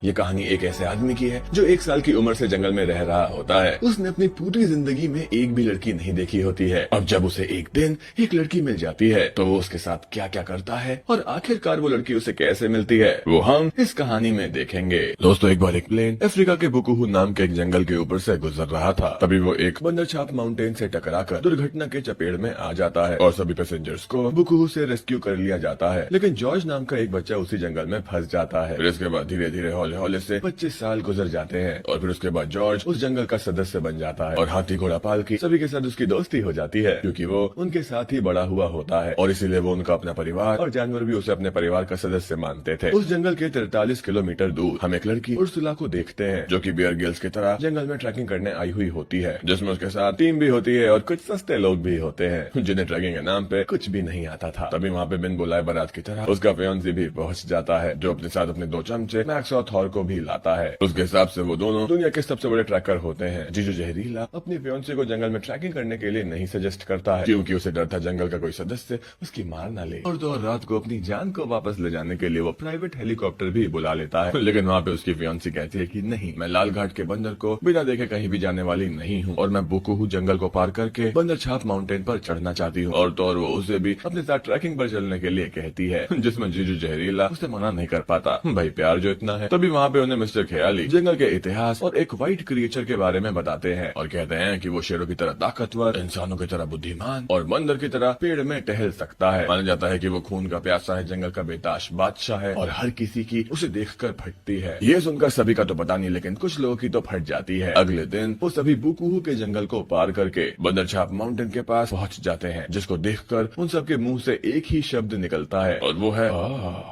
ये कहानी एक ऐसे आदमी की है जो 1 साल की उम्र से जंगल में रह रहा होता है। उसने अपनी पूरी जिंदगी में एक भी लड़की नहीं देखी होती है। अब जब उसे एक दिन एक लड़की मिल जाती है तो वो उसके साथ क्या क्या करता है और आखिरकार वो लड़की उसे कैसे मिलती है वो हम इस कहानी में देखेंगे। दोस्तों, एक बार एक प्लेन अफ्रीका के बुकुहू नाम के एक जंगल के ऊपर से गुजर रहा था। तभी वो एक बंदरछाप माउंटेन से टकराकर दुर्घटना के चपेट में आ जाता है और सभी पैसेंजर्स को बुकुहू से रेस्क्यू कर लिया जाता है। लेकिन जॉर्ज नाम का एक बच्चा उसी जंगल में फंस जाता है। फिर इसके बाद धीरे धीरे हौले से 25 साल गुजर जाते हैं और फिर उसके बाद जॉर्ज उस जंगल का सदस्य बन जाता है और हाथी घोड़ा पाल की सभी के साथ उसकी दोस्ती हो जाती है, क्योंकि वो उनके साथ ही बड़ा हुआ होता है और इसीलिए वो उनका अपना परिवार और जानवर भी उसे अपने परिवार का सदस्य मानते थे। उस जंगल के 43 किलोमीटर दूर हम एक लड़की उर्सुला को देखते हैं जो कि बियर गिल्स की तरह जंगल में ट्रैकिंग करने आई हुई होती है, जिसमें उसके साथ टीम भी होती है और कुछ सस्ते लोग भी होते हैं जिन्हें ट्रैकिंग के नाम पे कुछ भी नहीं आता था। तभी वहाँ पे बिन बुलाए बारात की तरह उसका फियांसी भी पहुंच जाता है, जो अपने साथ अपने 2 चमचे मैक्स और थॉर को भी लाता है। उसके हिसाब से वो दोनों दुनिया के सबसे बड़े ट्रैकर होते हैं। जीजू जहरीला अपनी फियांसी को जंगल में ट्रैकिंग करने के लिए नहीं सजेस्ट करता है, क्योंकि उसे डर था जंगल का कोई सदस्य उसकी मार न ले। और तो और रात को अपनी जान को वापस ले जाने के लिए वो प्राइवेट हेलीकॉप्टर भी बुला लेता है। लेकिन वहाँ पे उसकी फियांसी कहती है कि नहीं, मैं लाल घाट के बंदर को बिना देखे कहीं भी जाने वाली नहीं हूँ और मैं बुकुहू जंगल को पार करके बंदरछाप माउंटेन पर चढ़ना चाहती हूँ। और तो और वो उसे भी अपने साथ ट्रैकिंग पर चलने के लिए कहती है, जिसमें जीजू जहरीला उसे मना नहीं कर पाता। भाई प्यार जो इतना है। तभी वहाँ पे उन्हें मिस्टर ख्याली जंगल के इतिहास और एक व्हाइट क्रिएचर के बारे में बताते हैं और कहते हैं कि वो शेरों की तरह ताकतवर, इंसानों की तरह बुद्धिमान और बंदर की तरह पेड़ में टहल सकता है। माना जाता है कि वो खून का प्यासा है, जंगल का बेताश बादशाह है और हर किसी की उसे देखकर फटती है। ये सुनकर सभी का तो पता नहीं, लेकिन कुछ लोगों की तो फट जाती है। अगले दिन वो सभी बुकुहू के जंगल को पार करके बंदरछाप माउंटेन के पास पहुंच जाते हैं, जिसको देखकर उन सबके मुंह से एक ही शब्द निकलता है और वो है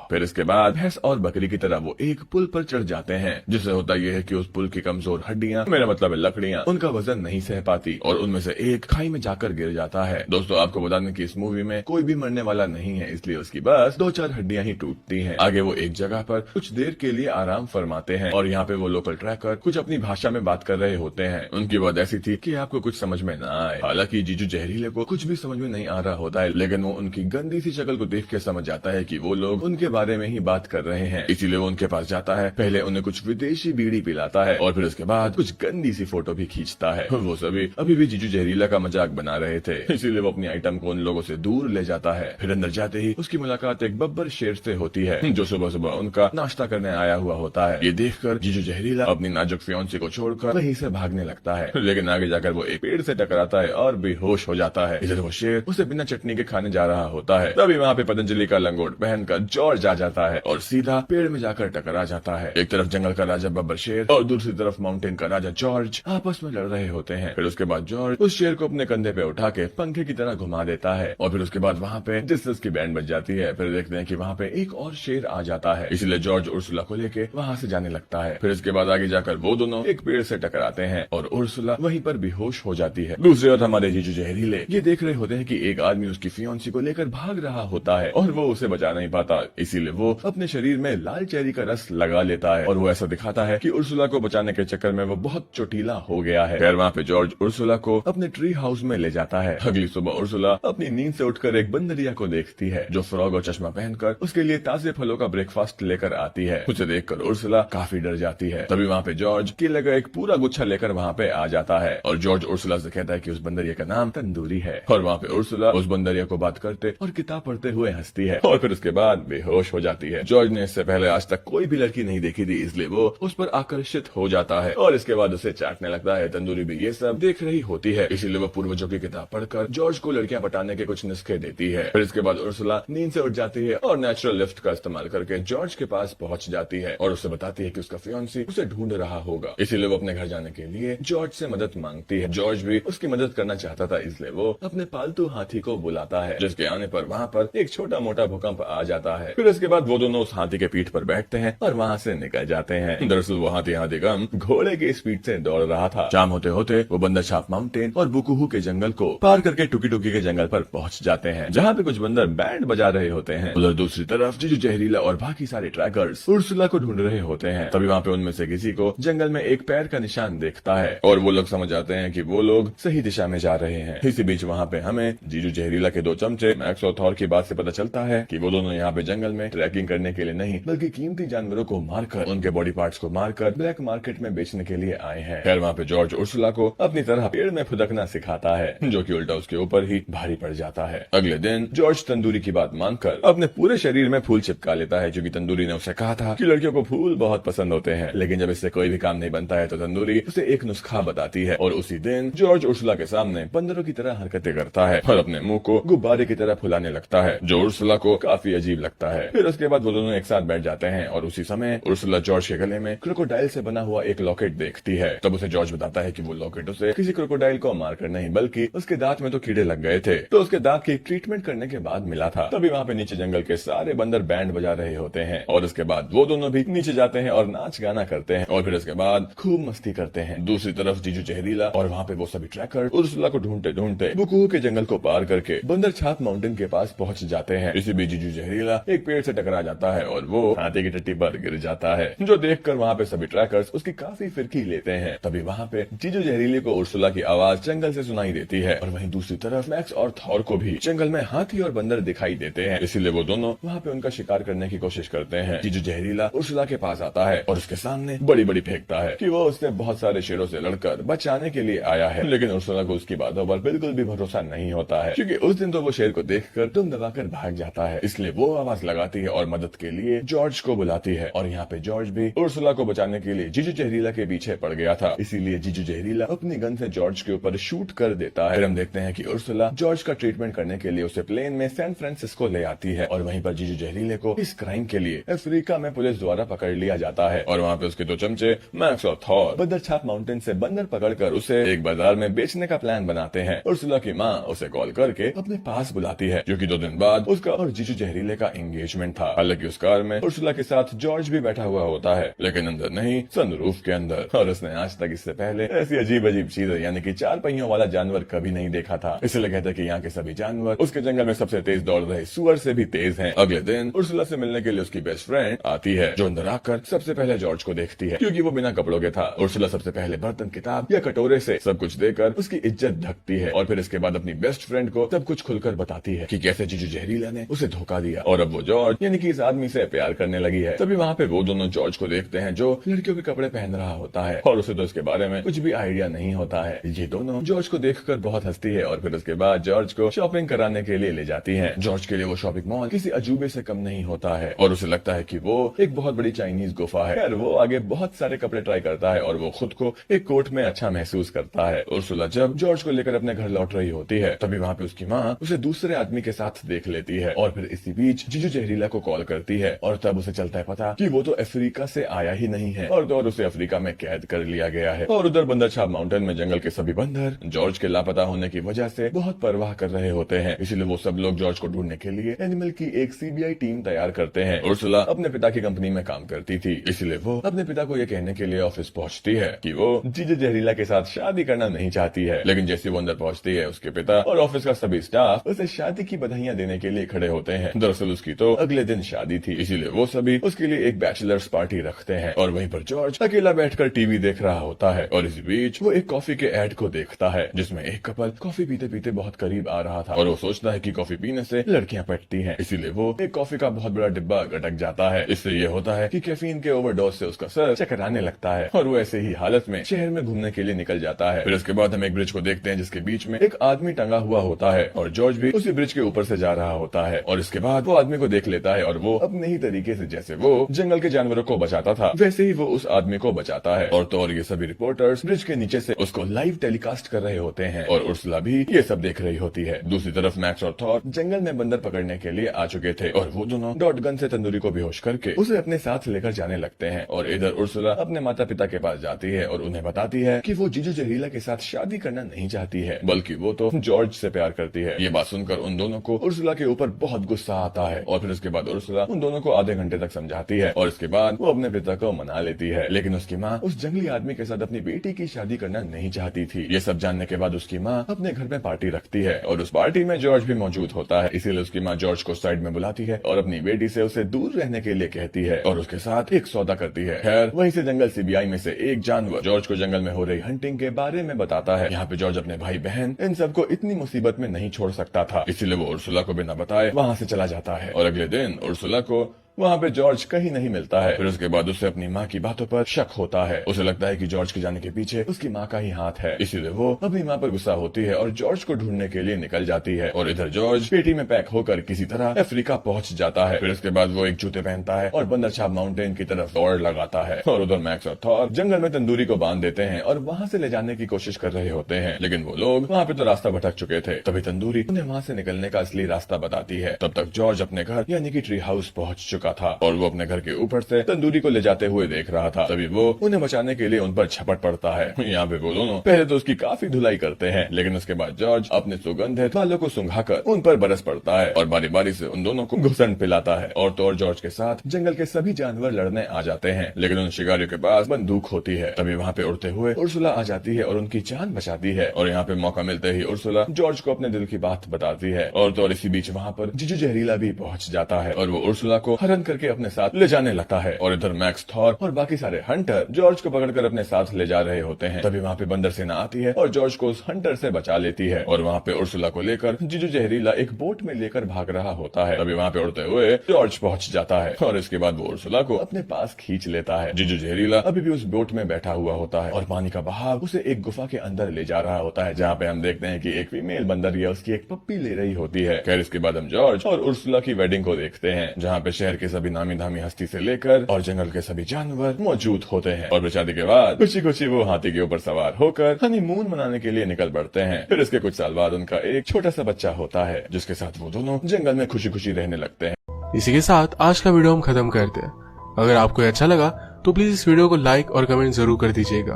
फिर इसके बाद भैंस और बकरी की तरह वो एक पुल पर चढ़ जाते हैं, जिससे होता यह है कि उस पुल की कमजोर हड्डियां, मेरा मतलब है लकड़ियां, उनका वजन नहीं सह पाती और उनमें से एक खाई में जाकर गिर जाता है। दोस्तों, आपको बता दें कि इस मूवी में कोई भी मरने वाला नहीं है, इसलिए उसकी बस 2-4 हड्डियां ही टूटती हैं। आगे वो एक जगह पर कुछ देर के लिए आराम फरमाते हैं और यहाँ पे वो लोकल ट्रैकर कुछ अपनी भाषा में बात कर रहे होते हैं। उनकी बात ऐसी थी कि आपको कुछ समझ में न आए। हालांकि जीजू जहरीले को कुछ भी समझ में नहीं आ रहा होता है, लेकिन वो उनकी गंदी सी शक्ल को देख के समझ जाता है कि वो लोग उनके बारे में ही बात कर रहे हैं। इसीलिए वो उनके पास जाता है, पहले उन्हें कुछ विदेशी बीड़ी पिलाता है और फिर उसके बाद कुछ गंदी सी फोटो भी खींचता है। वो सभी अभी भी जीजू जहरीला का मजाक बना रहे थे, इसीलिए वो अपनी आइटम को उन लोगों से दूर ले जाता है। फिर अंदर जाते ही उसकी मुलाकात एक बब्बर शेर से होती है, जो सुबह सुबह उनका नाश्ता करने आया हुआ होता है। ये देखकर जीजू जहरीला अपनी नाजुक फियांसी को छोड़कर वहीं से भागने लगता है, लेकिन आगे जाकर वो एक पेड़ से टकराता है और बेहोश हो जाता है। इधर वो शेर उसे बिना चटनी के खाने जा रहा होता है। तभी वहाँ पे पतंजलि का लंगोट पहनकर जॉर्ज आ जाता है और सीधा पेड़ में जाकर टकरा जाता है। एक तरफ जंगल का राजा बब्बर शेर और दूसरी तरफ माउंटेन का राजा जॉर्ज आपस में लड़ रहे होते हैं। फिर उसके बाद जॉर्ज उस शेर को अपने कंधे पे उठा के पंखे की तरह घुमा देता है और फिर उसके बाद वहाँ पे डिस्कस की बैंड बज जाती है। फिर देखते हैं कि वहाँ पे एक और शेर आ जाता है, इसलिए जॉर्ज उर्सुला को लेके वहाँ से जाने लगता है। फिर इसके बाद आगे जाकर वो दोनों एक पेड़ से टकराते हैं और उर्सुला वहीं पर बेहोश हो जाती है। दूसरी ओर हमारे जीजू जहरीले ये देख रहे होते हैं कि एक आदमी उसकी फियांसी को लेकर भाग रहा होता है और वो उसे बचा नहीं पाता, इसीलिए वो अपने शरीर में लाल चेरी का रस लगा लेता है और वो ऐसा दिखाता है कि उर्सुला को बचाने के चक्कर में वो बहुत चोटीला हो गया है। फिर वहाँ पे जॉर्ज उर्सुला को अपने ट्री हाउस में ले जाता है। अगली सुबह उर्सुला अपनी नींद से उठकर एक बंदरिया को देखती है, जो फ्रॉग और चश्मा पहनकर उसके लिए ताजे फलों का ब्रेकफास्ट लेकर आती है। उसे देखकर उर्सुला काफी डर जाती है। तभी वहाँ पे जॉर्ज केले का एक पूरा गुच्छा लेकर वहाँ पे आ जाता है और जॉर्ज उर्सुला से कहता है कि उस बंदरिया का नाम तंदूरी है और वहाँ पे उर्सुला उस बंदरिया को बात करते और किताब पढ़ते हुए हंसती है और फिर उसके बाद बेहोश हो जाती है। जॉर्ज ने इससे पहले आज तक कोई भी लड़की नहीं देखी थी, इसलिए वो उस पर आकर्षित हो जाता है और इसके बाद उसे चाटने लगता है। तंदूरी भी ये सब देख रही होती है, इसीलिए वो पूर्वजों की किताब पढ़कर जॉर्ज को लड़कियां पटाने के कुछ नुस्खे देती है। फिर इसके बाद उर्सुला नींद से उठ जाती है और नेचुरल लिफ्ट का इस्तेमाल करके जॉर्ज के पास पहुंच जाती है और उसे बताती है कि उसका फियांसी उसे ढूंढ रहा होगा, इसीलिए वो अपने घर जाने के लिए जॉर्ज से मदद मांगती है। जॉर्ज भी उसकी मदद करना चाहता था, इसलिए वो अपने पालतू हाथी को बुलाता है, जिसके आने पर वहाँ पर एक छोटा मोटा भूकंप आ जाता है। फिर इसके बाद वो दोनों उस हाथी के पीठ पर बैठते हैं और वहाँ से निकल जाते हैं। दरअसल वो हाथी गम घोड़े की स्पीड से दौड़ रहा था। शाम होते होते वो बंदरछाप माउंटेन और बुकुहू के जंगल को पार करके टुकी टुकी के जंगल पर पहुंच जाते हैं, जहाँ पे कुछ बंदर बैंड बजा रहे होते हैं। उधर दूसरी तरफ जीजू जहरीला और बाकी सारे ट्रैकर्स उर्सुला को ढूंढ रहे होते हैं। तभी वहाँ पे उनमें से किसी को जंगल में एक पैर का निशान देखता है और वो लोग समझ जाते हैं कि वो लोग सही दिशा में जा रहे हैं। इसी बीच वहाँ पे हमें जीजू जहरीला के 2 चमचे मैक्स और थॉर की बात से पता चलता है कि वो दोनों यहाँ पे जंगल में ट्रैकिंग करने के लिए नहीं, बल्कि कीमती जानवरों को मारकर उनके बॉडी पार्ट्स को मारकर ब्लैक मार्केट में बेचने के लिए आए हैं। खैर वहाँ पे जॉर्ज उर्सुला को अपनी तरह पेड़ में फुदकना सिखाता है, जो कि उल्टा उसके ऊपर ही भारी पड़ जाता है। अगले दिन जॉर्ज तंदूरी की बात मानकर अपने पूरे शरीर में फूल चिपका लेता है, क्योंकि तंदूरी ने उसे कहा था कि लड़कियों को फूल बहुत पसंद होते हैं। लेकिन जब इससे कोई भी काम नहीं बनता है तो तंदूरी उसे एक नुस्खा बताती है और उसी दिन जॉर्ज उर्सुला के सामने बंदरों की तरह हरकतें करता है और अपने मुंह को गुब्बारे की तरह फुलाने लगता है, जो उर्सुला को काफी अजीब लगता है। फिर उसके बाद वो दोनों एक साथ बैठ जाते हैं और उसी समय उर्सुला जॉर्ज के गले में क्रोकोडाइल से बना हुआ एक लॉकेट देखती है। तब उसे जॉर्ज बताता है कि वो लॉकेट उसे किसी क्रोकोडाइल को मारकर नहीं बल्कि उसके दांत में तो कीड़े लग गए थे, तो उसके दांत की ट्रीटमेंट करने के बाद मिला था। तभी वहाँ पे नीचे जंगल के सारे बंदर बैंड बजा रहे होते हैं और उसके बाद वो दोनों भी नीचे जाते हैं और नाच गाना करते हैं और फिर उसके बाद खूब मस्ती करते हैं। दूसरी तरफ जीजू जहरीला और वहाँ पे वो सभी ट्रैकर उर्सुला को ढूंढते ढूंढते बुकू के जंगल को पार करके बंदर छाप माउंटेन के पास पहुंच जाते हैं। इसी बीच जीजू जहरीला एक पेड़ से टकरा जाता है और वो हाथी की टट्टी पर गिर जाता है, जो देखकर वहाँ पे सभी ट्रैकर्स उसकी काफी फिरकी लेते हैं। तभी वहाँ पे जीजू जहरीले को उर्सुला की आवाज जंगल से सुनाई देती है और वहीं दूसरी तरफ मैक्स और थॉर को भी जंगल में हाथी और बंदर दिखाई देते हैं, इसीलिए वो दोनों वहाँ पे उनका शिकार करने की कोशिश करते हैं। जीजू जहरीला उर्सुला के पास आता है और उसके सामने बड़ी बड़ी फेंकता है कि वो उससे बहुत सारे शेरों से लड़कर बचाने के लिए आया है। लेकिन उर्सुला को उसकी बातों पर बिल्कुल भी भरोसा नहीं होता है, क्योंकि उस दिन तो वो शेर को देखकर दुम दबाकर भाग जाता है। इसलिए वो आवाज लगाती है और मदद के लिए जॉर्ज को बुलाती है और यहाँ पे जॉर्ज भी उर्सुला को बचाने के लिए जीजू जहरीला के पीछे पड़ गया था, इसीलिए जीजू जहरीला अपनी गन से जॉर्ज के ऊपर शूट कर देता है। फिर हम देखते हैं कि उर्सुला जॉर्ज का ट्रीटमेंट करने के लिए उसे प्लेन में सैन फ्रांसिस्को ले आती है और वहीं पर जीजू जहरीले को इस क्राइम के लिए अफ्रीका में पुलिस द्वारा पकड़ लिया जाता है और वहाँ पे उसके दो चमचे मैक्स और थॉर बंदर छाप माउंटेन से बंदर पकड़कर उसे एक बाजार में बेचने का प्लान बनाते हैं। उर्सुला की माँ उसे कॉल करके अपने पास बुलाती है, क्योंकि 2 दिन बाद उसका और जीजू जहरीले का एंगेजमेंट था। हालांकि उस कार में उर्सुला के साथ जॉर्ज भी बैठा हुआ होता है, लेकिन अंदर नहीं, सनरूफ के अंदर। और उसने आज तक इससे पहले ऐसी अजीब अजीब चीजें यानी कि 4 पहियों वाला जानवर कभी नहीं देखा था, इसलिए कहते हैं कि यहाँ के सभी जानवर उसके जंगल में सबसे तेज दौड़ रहे सुअर से भी तेज हैं। अगले दिन उर्सुला से मिलने के लिए उसकी बेस्ट फ्रेंड आती है, जो अंदर आकर सबसे पहले जॉर्ज को देखती है, क्योंकि वो बिना कपड़ों के था। उर्सुला सबसे पहले बर्तन, किताब या कटोरे से सब कुछ देकर उसकी इज्जत ढकती है और फिर इसके बाद अपनी बेस्ट फ्रेंड को सब कुछ खुलकर बताती है कि कैसे जीजू जहरीला ने उसे धोखा दिया और अब वो जॉर्ज यानी कि इस आदमी से प्यार करने लगी है। तभी वहाँ पे वो दोनों जॉर्ज को देखते हैं, जो लड़कियों के कपड़े पहन रहा होता है और उसे तो इसके बारे में कुछ भी आइडिया नहीं होता है। ये दोनों जॉर्ज को देखकर बहुत हंसती है और फिर उसके बाद जॉर्ज को शॉपिंग कराने के लिए ले जाती है। जॉर्ज के लिए वो शॉपिंग मॉल किसी अजूबे से कम नहीं होता है और उसे लगता है कि वो एक बहुत बड़ी चाइनीज गुफा है। वो आगे बहुत सारे कपड़े ट्राई करता है और वो खुद को एक कोट में अच्छा महसूस करता है। उर्सुला जब जॉर्ज को लेकर अपने घर लौट रही होती है, तभी वहाँ पे उसकी माँ उसे दूसरे आदमी के साथ देख लेती है और फिर इसी बीच जीजू जहरीला को कॉल करती है और तब उसे चलता है पता कि वो तो अफ्रीका से आया ही नहीं है और तो और उसे अफ्रीका में कैद कर लिया गया है। और उधर बंदर छाप माउंटेन में जंगल के सभी बंदर जॉर्ज के लापता होने की वजह से बहुत परवाह कर रहे होते हैं, इसलिए वो सब लोग जॉर्ज को ढूंढने के लिए एनिमल की एक सीबीआई टीम तैयार करते हैं। उर्सुला अपने पिता की कंपनी में काम करती थी, इसलिए वो अपने पिता को ये कहने के लिए ऑफिस पहुंचती है कि वो जीजू जहरीला के साथ शादी करना नहीं चाहती है। लेकिन जैसे वो अंदर पहुंचती है, उसके पिता और ऑफिस का सभी स्टाफ उसे शादी की बधाइयां देने के लिए खड़े होते हैं। दरअसल उसकी तो अगले दिन शादी थी, इसीलिए वो सभी उसके लिए एक बैचलर्स पार्टी रखते हैं और वहीं पर जॉर्ज अकेला बैठकर टीवी देख रहा होता है और इसी बीच वो एक कॉफी के एड को देखता है, जिसमें एक कपल कॉफी पीते पीते बहुत करीब आ रहा था और वो सोचता है कि कॉफी पीने से लड़कियां पटती हैं, इसीलिए वो एक कॉफी का बहुत बड़ा डिब्बा गटक जाता है। इससे ये होता है कि कैफीन के ओवरडोज से उसका सर चकराने लगता है और वो ऐसे ही हालत में शहर में घूमने के लिए निकल जाता है। फिर उसके बाद हम एक ब्रिज को देखते हैं, जिसके बीच में एक आदमी टंगा हुआ होता है और जॉर्ज भी उसी ब्रिज के ऊपर से जा रहा होता है और इसके बाद वो आदमी को देख लेता है और वो अपने ही तरीके से जैसे वो जंगल के जानवरों को बचाता था, वैसे ही वो उस आदमी को बचाता है। और तो और ये सभी रिपोर्टर्स ब्रिज के नीचे से उसको लाइव टेलीकास्ट कर रहे होते हैं और उर्सुला भी ये सब देख रही होती है। दूसरी तरफ मैक्स और थॉर जंगल में बंदर पकड़ने के लिए आ चुके थे और वो दोनों डॉट गन से तंदूरी को बेहोश करके उसे अपने साथ लेकर जाने लगते हैं और इधर उर्सुला अपने माता पिता के पास जाती है और उन्हें बताती है कि वो जीजू जहरीला के साथ शादी करना नहीं चाहती है, बल्कि वो तो जॉर्ज से प्यार करती है। ये बात सुनकर उन दोनों को उर्सुला के ऊपर बहुत गुस्सा आता है और फिर उसके बाद उर्सुला उन दोनों को आधे घंटे तक समझाती है और इसके बाद वो अपने पिता को मना लेती है। लेकिन उसकी माँ उस जंगली आदमी के साथ अपनी बेटी की शादी करना नहीं चाहती थी। ये सब जानने के बाद उसकी माँ अपने घर में पार्टी रखती है और उस पार्टी में जॉर्ज भी मौजूद होता है, इसीलिए उसकी माँ जॉर्ज को साइड में बुलाती है और अपनी बेटी से उसे दूर रहने के लिए कहती है और उसके साथ एक सौदा करती है। खैर वहीं से जंगल सीबीआई में से एक जानवर जॉर्ज को जंगल में हो रही हंटिंग के बारे में बताता है। यहाँ पे जॉर्ज अपने भाई बहन इन सबको इतनी मुसीबत में नहीं छोड़ सकता था, इसीलिए वो उर्सुला को बिना बताए वहाँ से चला जाता है और अगले दिन उर्सुला को वहाँ पे जॉर्ज कहीं नहीं मिलता है। फिर उसके बाद उसे अपनी माँ की बातों पर शक होता है। उसे लगता है कि जॉर्ज के जाने के पीछे उसकी माँ का ही हाथ है, इसीलिए वो अपनी माँ पर गुस्सा होती है और जॉर्ज को ढूंढने के लिए निकल जाती है। और इधर जॉर्ज पेटी में पैक होकर किसी तरह अफ्रीका पहुंच जाता है। फिर उसके बाद वो एक जूते पहनता है और बंदर छाप माउंटेन की तरफ दौड़ लगाता है। और उधर मैक्स और थॉर जंगल में तंदूरी को बांध देते हैं और वहाँ से ले जाने की कोशिश कर रहे होते हैं, लेकिन वो लोग वहाँ पे तो रास्ता भटक चुके थे। तभी तंदूरी उन्हें वहाँ से निकलने का असली रास्ता बताती है। तब तक जॉर्ज अपने घर यानी कि ट्री हाउस पहुँच चुका था और वो अपने घर के ऊपर से तंदूरी को ले जाते हुए देख रहा था। तभी वो उन्हें बचाने के लिए उन पर झपट पड़ता है। यहाँ पे वो दोनों पहले तो उसकी काफी धुलाई करते हैं, लेकिन उसके बाद जॉर्ज अपने सुगंधित बालों को सुंघाकर उन पर बरस पड़ता है और बारी बारी से उन दोनों को घुसन पिलाता है। और तो और जॉर्ज के साथ जंगल के सभी जानवर लड़ने आ जाते हैं, लेकिन उन शिकारियों के पास बंदूक होती है। तभी वहाँ पे उड़ते हुए उर्सुला आ जाती है और उनकी जान बचाती है। और यहाँ पे मौका मिलते ही उर्सुला जॉर्ज को अपने दिल की बात बताती है। और तो और इसी बीच वहाँ पर जीजू जहरीला भी पहुँच जाता है और वो उर्सुला को हरण करके अपने साथ ले जाने लगता है। और इधर मैक्स, थॉर और बाकी सारे हंटर जॉर्ज को पकड़कर अपने साथ ले जा रहे होते हैं। तभी वहाँ पे बंदर सेना आती है और जॉर्ज को उस हंटर से बचा लेती है। और वहाँ पे उर्सुला को लेकर जीजू जहरीला एक बोट में लेकर भाग रहा होता है। तभी वहाँ पे उड़ते हुए जॉर्ज पहुँच जाता है और इसके बाद वो उर्सुला को अपने पास खींच लेता है। जीजू जहरीला अभी भी उस बोट में बैठा हुआ होता है और पानी का बहाव उसे एक गुफा के अंदर ले जा रहा होता है, जहाँ पे हम देखते हैं कि एक फीमेल बंदर या उसकी एक पप्पी ले रही होती है। खैर इसके बाद हम जॉर्ज और उर्सुला की वेडिंग को देखते हैं, जहाँ पे शहर के सभी नामी धामी हस्ती से लेकर और जंगल के सभी जानवर मौजूद होते हैं। और शादी के बाद खुशी खुशी वो हाथी के ऊपर सवार होकर हनीमून मनाने के लिए निकल पड़ते हैं। फिर इसके कुछ साल बाद उनका एक छोटा सा बच्चा होता है, जिसके साथ वो दोनों जंगल में खुशी खुशी रहने लगते हैं। इसी के साथ आज का वीडियो हम खत्म करते हैं। अगर आपको अच्छा लगा तो प्लीज इस वीडियो को लाइक और कमेंट जरूर कर दीजिएगा।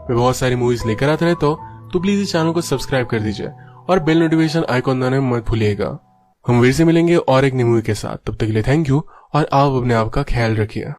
मैं बहुत सारी मूवीज लेकर आता रहता हूँ, तो प्लीज इस चैनल को सब्सक्राइब कर दीजिए और बेल नोटिफिकेशन आइकॉन दबाना मत भूलिएगा। हम फिर से मिलेंगे और एक नई मूवी के साथ। तब तक के लिए थैंक यू और आप अपने आप का ख्याल रखिए।